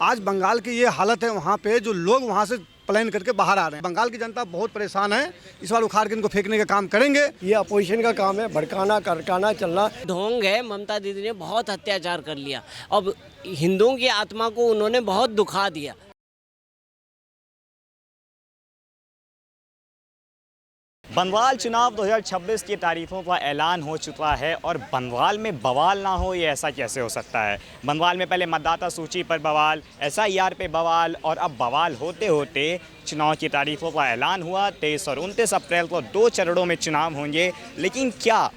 आज बंगाल की ये हालत है वहाँ पे, जो लोग वहाँ से पलायन करके बाहर आ रहे हैं। बंगाल की जनता बहुत परेशान है, इस बार उखाड़ के इनको फेंकने का काम करेंगे। ये अपोजिशन का काम है, भड़काना करकाना चलना। ढोंग है। ममता दीदी ने बहुत अत्याचार कर लिया। अब हिंदुओं की आत्मा को उन्होंने बहुत दुखा दिया। बनवाल चुनाव 2026 की तारीखों का ऐलान हो चुका है और बनवाल में बवाल ना हो, ये ऐसा कैसे हो सकता है। बनवाल में पहले मतदाता सूची पर बवाल, SIR पे बवाल और अब बवाल होते होते चुनाव की तारीखों का ऐलान हुआ। 23 और 29 अप्रैल को 2 चरणों में चुनाव होंगे। लेकिन क्या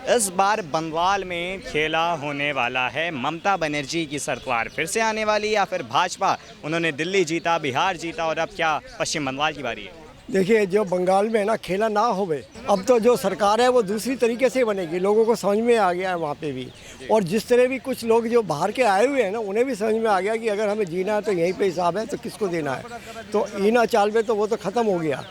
इस बार बनवाल में खेला होने वाला है? ममता बनर्जी की सरकार फिर से आने वाली या फिर भाजपा? उन्होंने दिल्ली जीता, बिहार जीता और अब क्या पश्चिम बंगाल की बारी है? देखिए, जो बंगाल में ना खेला ना होवे, अब तो जो सरकार है वो दूसरी तरीके से बनेगी। लोगों को समझ में आ गया है वहाँ पे भी, और जिस तरह भी कुछ लोग जो बाहर के आए हुए हैं ना, उन्हें भी समझ में आ गया कि अगर हमें जीना है तो यहीं पे हिसाब है, तो किसको देना है। तो ईना चाल में तो वो तो ख़त्म हो गया।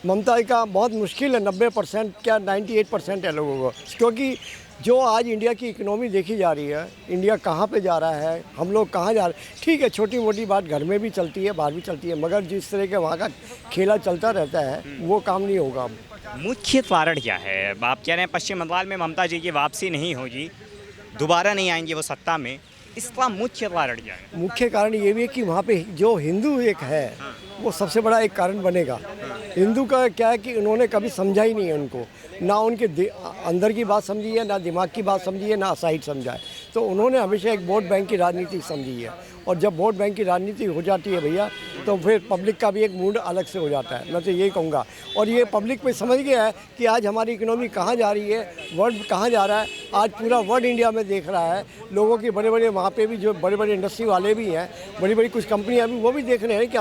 ममता का बहुत मुश्किल है, 90% क्या 98% है लोगों को, क्योंकि जो आज इंडिया की इकोनॉमी देखी जा रही है, इंडिया कहाँ पे जा रहा है, हम लोग कहाँ जा रहे हैं। ठीक है, छोटी मोटी बात घर में भी चलती है, बाहर भी चलती है, मगर जिस तरह के वहाँ का खेला चलता रहता है वो काम नहीं होगा। मुख्य कारण क्या है? आप कह रहे हैं पश्चिम बंगाल में ममता जी की वापसी नहीं होगी, दोबारा नहीं आएंगे वो सत्ता में, इसका मुख्य कारण क्या है? मुख्य कारण ये भी है कि वहाँ पे जो हिंदू एक है वो सबसे बड़ा एक कारण बनेगा। हिंदू का क्या है कि उन्होंने कभी समझा ही नहीं है उनको, ना उनके अंदर की बात समझी है, ना दिमाग की बात समझी है, ना साइड समझा है। तो उन्होंने हमेशा एक वोट बैंक की राजनीति समझी है, और जब वोट बैंक की राजनीति हो जाती है भैया, तो फिर पब्लिक का भी एक मूड अलग से हो जाता है। मैं तो यही कहूँगा, और ये पब्लिक पे समझ गया है कि आज हमारी इकोनॉमी कहाँ जा रही है, वर्ल्ड कहाँ जा रहा है। आज पूरा वर्ल्ड इंडिया में देख रहा है। लोगों की बड़े बड़े वहाँ पे भी जो बड़े बड़े इंडस्ट्री वाले भी हैं, बड़ी बड़ी कुछ कंपनियाँ भी, वो भी देख रहे हैं कि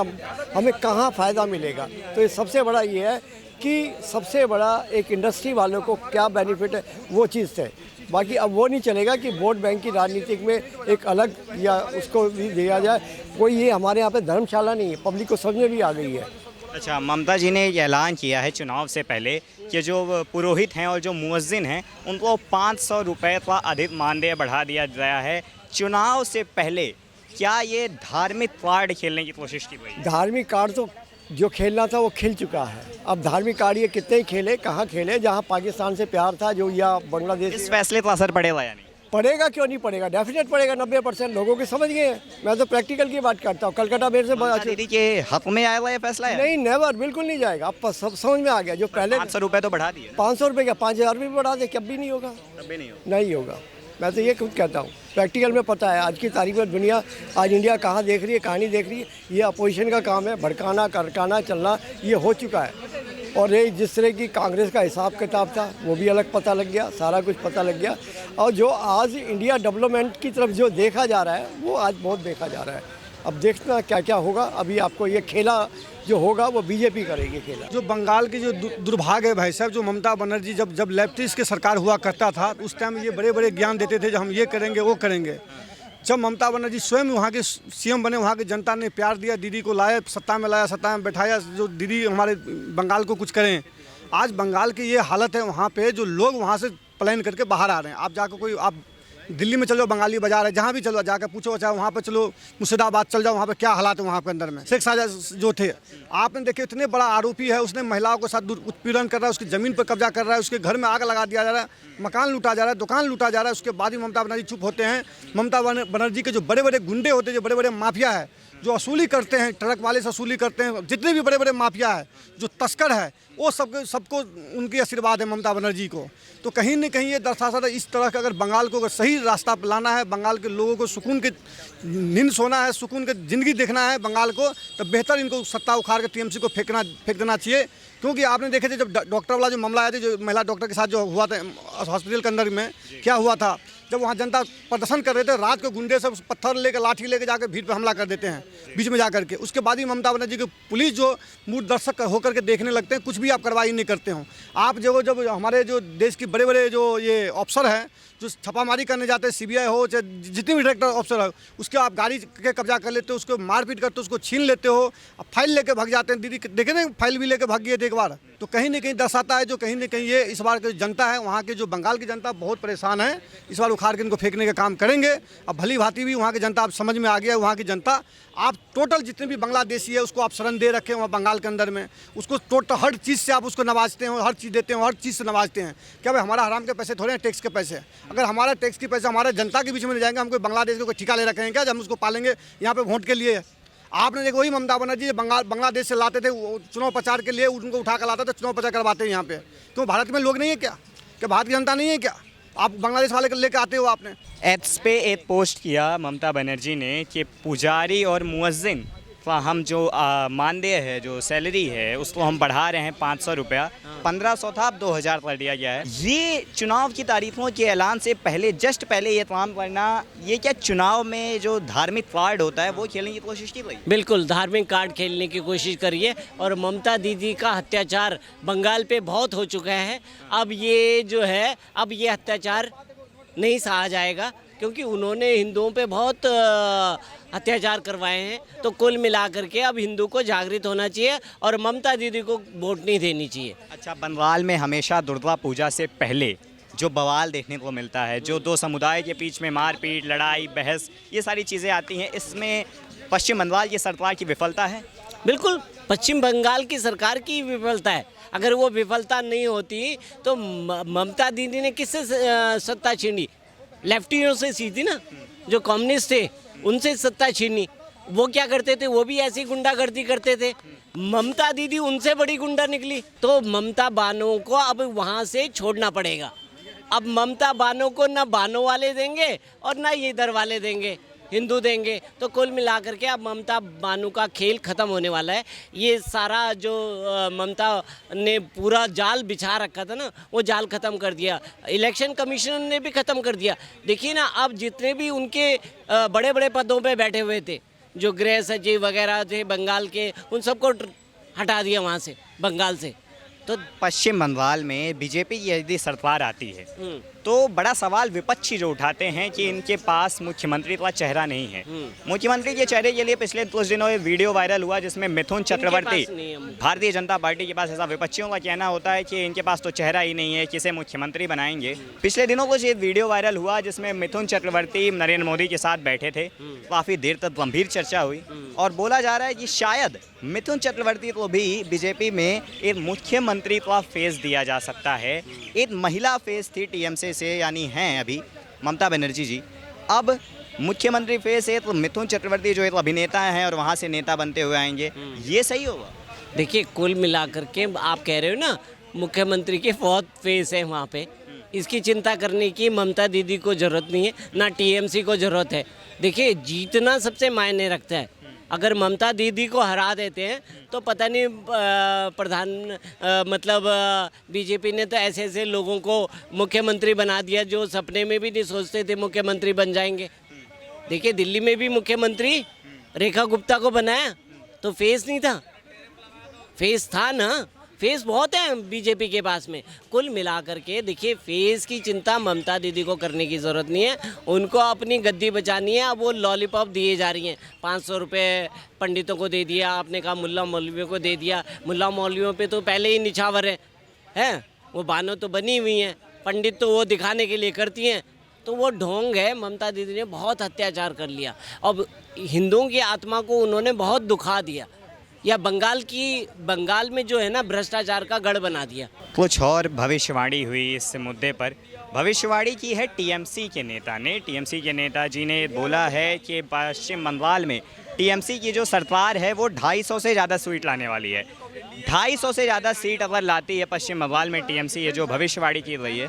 हमें कहाँ फ़ायदा मिलेगा। तो ये सबसे बड़ा ये है कि सबसे बड़ा एक इंडस्ट्री वालों को क्या बेनिफिट है, वो चीज़ है। बाकी अब वो नहीं चलेगा कि वोट बैंक की राजनीति में एक अलग या उसको भी दिया जाए। कोई ये हमारे यहाँ पे धर्मशाला नहीं है, पब्लिक को समझ में भी आ गई है। अच्छा, ममता जी ने ऐलान किया है चुनाव से पहले कि जो पुरोहित हैं और जो मुअज्जिन हैं उनको 500 रुपये का अधिक मानदेय बढ़ा दिया गया है। चुनाव से पहले क्या ये धार्मिक कार्ड खेलने की कोशिश की गई? धार्मिक कार्ड तो जो खेलना था वो खेल चुका है। अब धार्मिक कार्ड ये कितने ही खेले, कहाँ खेले, जहाँ पाकिस्तान से प्यार था जो, या बांग्लादेश। इस फैसले पर असर पड़ेगा या नहीं? पड़ेगा, क्यों नहीं पड़ेगा, डेफिनेट पड़ेगा। 90% लोगों की समझ गए हैं। मैं तो प्रैक्टिकल की बात करता हूँ। कलकत्ता मेरे से दीदी के हक में आया हुआ ये फैसला है? नहीं, नेवर, बिल्कुल नहीं जाएगा। अब सब समझ में आ गया। जो पहले 500 रुपये तो बढ़ा दिए। 500 रुपये क्या 5000 भी बढ़ा दे, कभी नहीं होगा, कभी नहीं होगा। नहीं होगा। मैं तो ये खुद कहता हूँ, प्रैक्टिकल में पता है। आज की तारीख में दुनिया, आज इंडिया कहाँ देख रही है, कहानी देख रही है। ये अपोजिशन का काम है, भड़काना करकाना चलना, ये हो चुका है। और ये जिस तरह की कांग्रेस का हिसाब किताब था वो भी अलग पता लग गया, सारा कुछ पता लग गया। और जो आज इंडिया डेवलपमेंट की तरफ जो देखा जा रहा है वो आज बहुत देखा जा रहा है। अब देखना क्या क्या होगा। अभी आपको ये खेला जो होगा वो बीजेपी करेगी खेला। जो बंगाल की जो दुर्भाग्य है भाई साहब, जो ममता बनर्जी जब लेफ्टिस्ट की सरकार हुआ करता था, उस टाइम ये बड़े बड़े ज्ञान देते थे, जो हम ये करेंगे वो करेंगे। जब ममता बनर्जी स्वयं वहाँ के CM बने, वहाँ की जनता ने प्यार दिया, दीदी को लाया, सत्ता में लाया, सत्ता में बैठाया, जो दीदी हमारे बंगाल को कुछ करें। आज बंगाल की ये हालत है वहाँ पे, जो लोग वहाँ से पलायन करके बाहर आ रहे हैं। आप जाकर कोई, आप दिल्ली में चलो, बंगाली बाजार है, जहाँ भी चलो जाकर पूछो, चाहे वहाँ पर चलो, मुर्शिदाबाद चल जाओ, वहाँ पे क्या हालात है वहाँ के अंदर में। शेख साजा जो थे, आपने देखे, इतने बड़ा आरोपी है, उसने महिलाओं के साथ उत्पीड़न कर रहा है, उसकी ज़मीन पर कब्जा कर रहा है, उसके घर में आग लगा दिया जा रहा है, मकान लूटा जा रहा है, दुकान लूटा जा रहा है। उसके बाद ही ममता बनर्जी चुप होते हैं। ममता बनर्जी के जो बड़े बड़े गुंडे होते हैं, जो बड़े बड़े माफिया है, जो वसूली करते हैं, ट्रक वाले से वसूली करते हैं, जितने भी बड़े बड़े माफिया है, जो तस्कर है, वो सबको उनकी आशीर्वाद है ममता बनर्जी को। तो कहीं न कहीं ये दर्शाता है, इस तरह का अगर बंगाल को अगर सही रास्ता पर लाना है, बंगाल के लोगों को सुकून के नींद सोना है, सुकून के ज़िंदगी देखना है बंगाल को, तो बेहतर इनको सत्ता उखाड़ के TMC को फेंक देना चाहिए। क्योंकि आपने देखे थे जब डॉक्टर वाला जो मामला आया था, जो महिला डॉक्टर के साथ जो हुआ था हॉस्पिटल के अंदर में, क्या हुआ था, जब वहाँ जनता प्रदर्शन कर रहे थे, रात को गुंडे सब पत्थर लेकर, लाठी लेकर जाकर भीड़ पे हमला कर देते हैं बीच में जाकर के। उसके बाद ही ममता बनर्जी की पुलिस जो मूड दर्शक होकर के देखने लगते हैं, कुछ भी आप कार्रवाई नहीं करते हो। आप जब हमारे जो देश की बड़े बड़े जो ये अफसर हैं, जो छापामारी करने जाते हैं, CBI हो चाहे जितने भी डायरेक्टर अफसर हो, उसके आप गाड़ी के कब्जा कर लेते हो, उसको मारपीट करते हो, उसको छीन लेते हो, अब फाइल लेके भाग जाते हैं। दीदी देखे ना, फाइल भी लेके भाग गए थे एक बार। तो कहीं न कहीं दर्शाता है, जो कहीं न कहीं ये इस बार की जनता है, वहाँ के जो बंगाल की जनता बहुत परेशान है, इस बार उखाड़ के इनको फेंकने का काम करेंगे। अब भली भांति भी वहाँ की जनता, आप समझ में आ गया, वहाँ की जनता आप टोटल जितने भी बांग्लादेशी है उसको आप शरण दे रखे हैं वहाँ बंगाल के अंदर में, उसको टोटल हर चीज़ से आप उसको नवाजते हैं, हर चीज़ देते हैं, हर चीज़ से नवाजते हैं। क्या भाई हमारा हराम के पैसे थोड़े हैं, टैक्स के पैसे। अगर हमारा टैक्स के पैसे हमारे जनता के बीच में ले जाएंगे, हम कोई बांग्लादेश को कोई ठिका ले रखे हैं क्या, जब हम उसको पालेंगे यहाँ पे वोट के लिए? आपने देखो वही ममता बनर्जी बांग्लादेश से लाते थे, चुनाव प्रचार के लिए उनको उठा कर लाते थे, चुनाव प्रचार करवाते हैं यहाँ पे। क्यों भारत में लोग नहीं है क्या भारत की जनता नहीं है क्या? आप बांग्लादेश वाले लेके आते हो आपने। एक्स पे एक पोस्ट किया ममता बनर्जी ने कि पुजारी और मुअज्जिन का हम जो मानदेय है, जो सैलरी है, उसको हम बढ़ा रहे हैं 500 रुपया। 1500 था, अब 2000 कर दिया गया है। ये चुनाव की तारीखों के ऐलान से पहले, जस्ट पहले ये काम करना, ये क्या चुनाव में जो धार्मिक कार्ड होता है वो खेलने की कोशिश की गई? बिल्कुल धार्मिक कार्ड खेलने की कोशिश करिए। और ममता दीदी का अत्याचार बंगाल पे बहुत हो चुका है। अब ये जो है, अब ये अत्याचार नहीं सहा जाएगा, क्योंकि उन्होंने हिंदुओं पे बहुत अत्याचार करवाए हैं। तो कुल मिलाकर के अब हिंदू को जागृत होना चाहिए और ममता दीदी को वोट नहीं देनी चाहिए। अच्छा, बंगाल में हमेशा दुर्गा पूजा से पहले जो बवाल देखने को मिलता है, जो दो समुदाय के बीच में मारपीट, लड़ाई, बहस, ये सारी चीज़ें आती हैं, इसमें पश्चिम बंगाल की सरकार की विफलता है? बिल्कुल पश्चिम बंगाल की सरकार की विफलता है। अगर वो विफलता नहीं होती तो ममता दीदी ने किससे सत्ता छीनी? लेफ्टियों से सीधी ना, जो कम्युनिस्ट थे उनसे सत्ता छीनी। वो क्या करते थे? वो भी ऐसी गुंडागर्दी करते थे। ममता दीदी उनसे बड़ी गुंडा निकली। तो ममता बानो को अब वहाँ से छोड़ना पड़ेगा। अब ममता बानो को ना बानो वाले देंगे और ना ये इधर वाले देंगे, हिंदू देंगे। तो कुल मिलाकर के अब ममता बानो का खेल ख़त्म होने वाला है। ये सारा जो ममता ने पूरा जाल बिछा रखा था ना, वो जाल ख़त्म कर दिया। इलेक्शन कमीशन ने भी ख़त्म कर दिया। देखिए ना, अब जितने भी उनके बड़े बड़े पदों पे बैठे हुए थे, जो गृह सचिव वगैरह थे बंगाल के, उन सबको हटा दिया वहाँ से, बंगाल से। तो पश्चिम बंगाल में बीजेपी की यदि सरकार आती है तो बड़ा सवाल विपक्षी जो उठाते हैं कि इनके पास मुख्यमंत्री का चेहरा नहीं है। मुख्यमंत्री के चेहरे के लिए पिछले कुछ दिनों में वीडियो वायरल हुआ जिसमें मिथुन चक्रवर्ती, भारतीय जनता पार्टी के पास, ऐसा विपक्षियों का कहना होता है कि इनके पास तो चेहरा ही नहीं है, किसे मुख्यमंत्री बनाएंगे। पिछले दिनों कुछ ये वीडियो वायरल हुआ जिसमें मिथुन चक्रवर्ती नरेंद्र मोदी के साथ बैठे थे, काफ़ी देर तक गंभीर चर्चा हुई और बोला जा रहा है कि शायद मिथुन चक्रवर्ती को भी बीजेपी में एक मुख्यमंत्री का फेस दिया जा सकता है। एक महिला फेस थी टीएमसी से, यानी हैं अभी ममता बनर्जी जी, अब मुख्यमंत्री फेस है तो मिथुन चक्रवर्ती जो एक अभिनेता हैं और वहाँ से नेता बनते हुए आएंगे, ये सही होगा? देखिए, कुल मिलाकर के आप कह रहे हो ना, मुख्यमंत्री के बहुत फेस है वहाँ पे। इसकी चिंता करने की ममता दीदी को ज़रूरत नहीं है, ना टीएमसी को ज़रूरत है। देखिए, जीतना सबसे मायने रखता है। अगर ममता दीदी को हरा देते हैं तो पता नहीं मतलब बीजेपी ने तो ऐसे ऐसे लोगों को मुख्यमंत्री बना दिया जो सपने में भी नहीं सोचते थे मुख्यमंत्री बन जाएंगे। देखिए, दिल्ली में भी मुख्यमंत्री रेखा गुप्ता को बनाया तो फेस नहीं था, फेस था ना। फेस बहुत है बीजेपी के पास में। कुल मिलाकर के देखिए, फेस की चिंता ममता दीदी को करने की ज़रूरत नहीं है। उनको अपनी गद्दी बचानी है। अब वो लॉलीपॉप दिए जा रही हैं, 500 रुपये पंडितों को दे दिया, आपने कहा मुल्ला मौलवियों को दे दिया। मुल्ला मौलवियों पे तो पहले ही निछावर है वो बानो तो बनी हुई हैं, पंडित तो वो दिखाने के लिए करती हैं। तो वो ढोंग है। ममता दीदी ने बहुत अत्याचार कर लिया। अब हिंदुओं की आत्मा को उन्होंने बहुत दुखा दिया, या बंगाल में जो है ना भ्रष्टाचार का गढ़ बना दिया। कुछ और भविष्यवाणी हुई इस मुद्दे पर। भविष्यवाणी की है टीएमसी के नेता ने। टीएमसी के नेताजी ने बोला है कि पश्चिम बंगाल में टीएमसी की जो सरकार है वो 250 से ज़्यादा सीट लाने वाली है। 250 से ज़्यादा सीट अगर लाती है पश्चिम बंगाल में टीएमसी, ये जो भविष्यवाणी की गई है,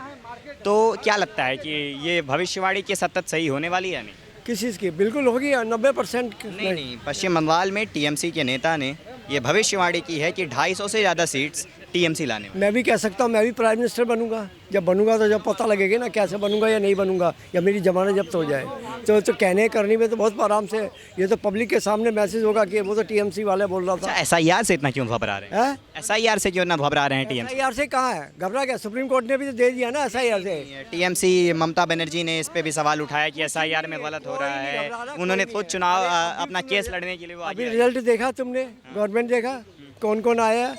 तो क्या लगता है कि ये भविष्यवाणी की सतत सही होने वाली है? नहीं, किस चीज़ की? बिल्कुल होगी 90%। नहीं, पश्चिम बंगाल में टीएमसी के नेता ने ये भविष्यवाणी की है कि 250 से ज़्यादा सीट्स टीएमसी लाने। मैं भी कह सकता हूँ, मैं भी प्राइम मिनिस्टर बनूंगा। जब बनूंगा तो जब पता लगेगा ना कैसे बनूंगा या नहीं बनूंगा, या मेरी जमानत जब्त हो जाए। तो कहने करने में तो बहुत आराम से, ये तो पब्लिक के सामने मैसेज होगा कि वो तो टीएमसी वाले बोल रहा था। एसआईआर से इतना क्यों घबरा रहे हैं? एसआईआर से क्यों ना घबरा रहे हैं टीएमसी? एसआईआर से कहाँ है घबरा? क्या सुप्रीम कोर्ट ने भी तो दे दिया ना एसआईआर से। टीएमसी ममता बनर्जी ने इस पे भी सवाल उठाया कि एसआईआर में गलत हो रहा है। उन्होंने खुद चुनाव अपना केस लड़ने के लिए अभी रिजल्ट देखा तुमने? गवर्नमेंट देखा कौन कौन आया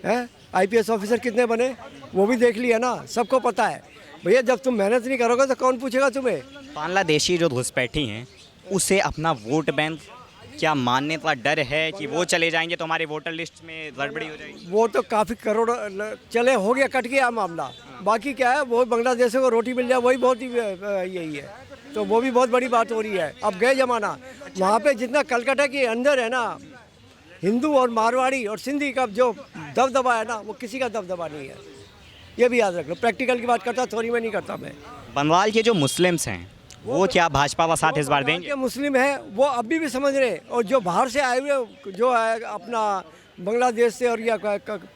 है? आईपीएस ऑफिसर कितने बने वो भी देख लिया ना, सबको पता है। भैया जब तुम मेहनत नहीं करोगे तो कौन पूछेगा तुम्हें। बांग्लादेशी जो घुसपैठी हैं उसे अपना वोट बैंक क्या मानने का डर है कि वो चले जाएंगे तो हमारे वोटर लिस्ट में गड़बड़ी हो जाएगी? वो तो काफ़ी करोड़ चले हो गया, कट गया मामला। बाकी क्या है, वो बांग्लादेशों को रोटी मिल जाए वही बहुत ही यही है, तो वो भी बहुत बड़ी बात हो रही है। अब गए ज़माना, वहाँ पे जितना कलकत्ता के अंदर है ना, हिंदू और मारवाड़ी और सिंधी का जो दबदबा है ना, वो किसी का दबदबा नहीं है, ये भी याद रख लो। प्रैक्टिकल की बात करता थोड़ी में नहीं करता मैं। बंगाल के जो मुस्लिम्स हैं वो क्या भाजपा का साथ इस बार देंगे? जो मुस्लिम है वो अभी भी समझ रहे हैं, और जो बाहर से आए हुए जो है अपना बांग्लादेश से और या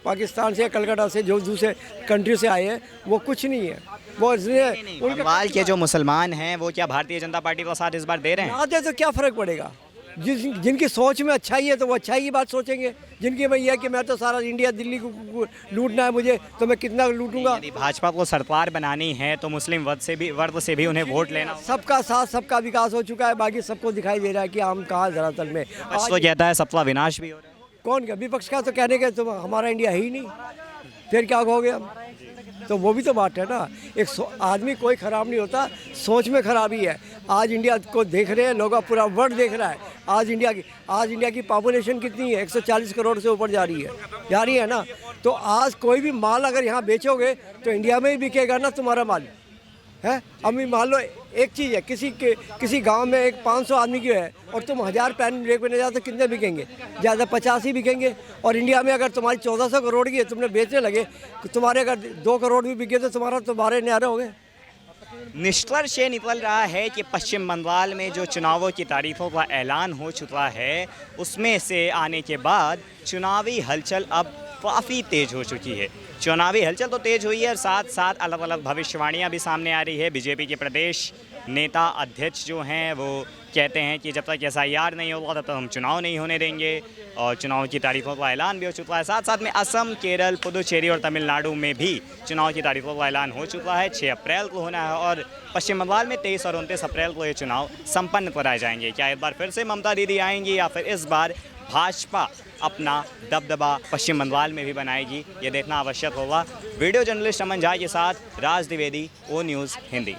पाकिस्तान से, कलकत्ता से, जो दूसरे कंट्री से आए हैं, वो कुछ नहीं है। वो इसलिए बंगाल के जो मुसलमान हैं वो क्या भारतीय जनता पार्टी का साथ इस बार दे रहे हैं? आते तो क्या फ़र्क पड़ेगा, जिनकी सोच में अच्छाई है तो वो अच्छाई की बात सोचेंगे। जिनकी भाई है कि मैं तो सारा इंडिया दिल्ली को लूटना है मुझे, तो मैं कितना लूटूंगा। यदि भाजपा को सरकार बनानी है तो मुस्लिम वर्ग से भी उन्हें वोट लेना होगा। सबका साथ, सबका विकास हो चुका है, बाकी सबको दिखाई दे रहा है कि हम कहाँ धरातल में। विपक्ष तो कहता है सबका विनाश भी हो रहा है। कौन क्या विपक्ष का तो कहने के, तो हमारा इंडिया है ही नहीं, फिर क्या कहोगे हम? तो वो भी तो बात है ना, एक आदमी कोई ख़राब नहीं होता, सोच में खराबी है। आज इंडिया को देख रहे हैं लोग, पूरा वर्ल्ड देख रहा है। आज इंडिया की पॉपुलेशन कितनी है? 140 करोड़ से ऊपर जा रही है ना। तो आज कोई भी माल अगर यहाँ बेचोगे तो इंडिया में ही बिकेगा ना तुम्हारा माल, है। अभी मान लो एक चीज़ है, किसी गांव में एक 500 आदमी की है और तुम 1000 पैन बेचने जाओ तो कितने बिकेंगे? ज़्यादा 50 ही बिकेंगे। और इंडिया में अगर तुम्हारी 1400 करोड़ की है, तुमने बेचने लगे, तो तुम्हारे अगर 2 करोड़ भी बिके तो तुम्हारे न्यारे हो गए। निष्कर्ष ये निकल रहा है कि पश्चिम बंगाल में जो चुनावों की तारीखों का ऐलान हो चुका है, उसमें से आने के बाद चुनावी हलचल अब काफ़ी तेज़ हो चुकी है। चुनावी हलचल तो तेज़ हुई है और साथ साथ अलग अलग भविष्यवाणियाँ भी सामने आ रही है। बीजेपी के प्रदेश नेता अध्यक्ष जो हैं वो कहते हैं कि जब तक SIR नहीं होगा तब तक हम चुनाव नहीं होने देंगे, और चुनाव की तारीखों का ऐलान भी हो चुका है। साथ साथ में असम, केरल, पुदुचेरी और तमिलनाडु में भी चुनाव की तारीखों का ऐलान हो चुका है। 6 अप्रैल को होना है और पश्चिम बंगाल में 23 और 29 अप्रैल को ये चुनाव संपन्न कराए जाएंगे। क्या इस बार फिर से ममता दीदी आएंगी या फिर इस बार भाजपा अपना दबदबा पश्चिम बंगाल में भी बनाएगी, ये देखना आवश्यक होगा। वीडियो जर्नलिस्ट अमन झा के साथ राज द्विवेदी, O News हिंदी।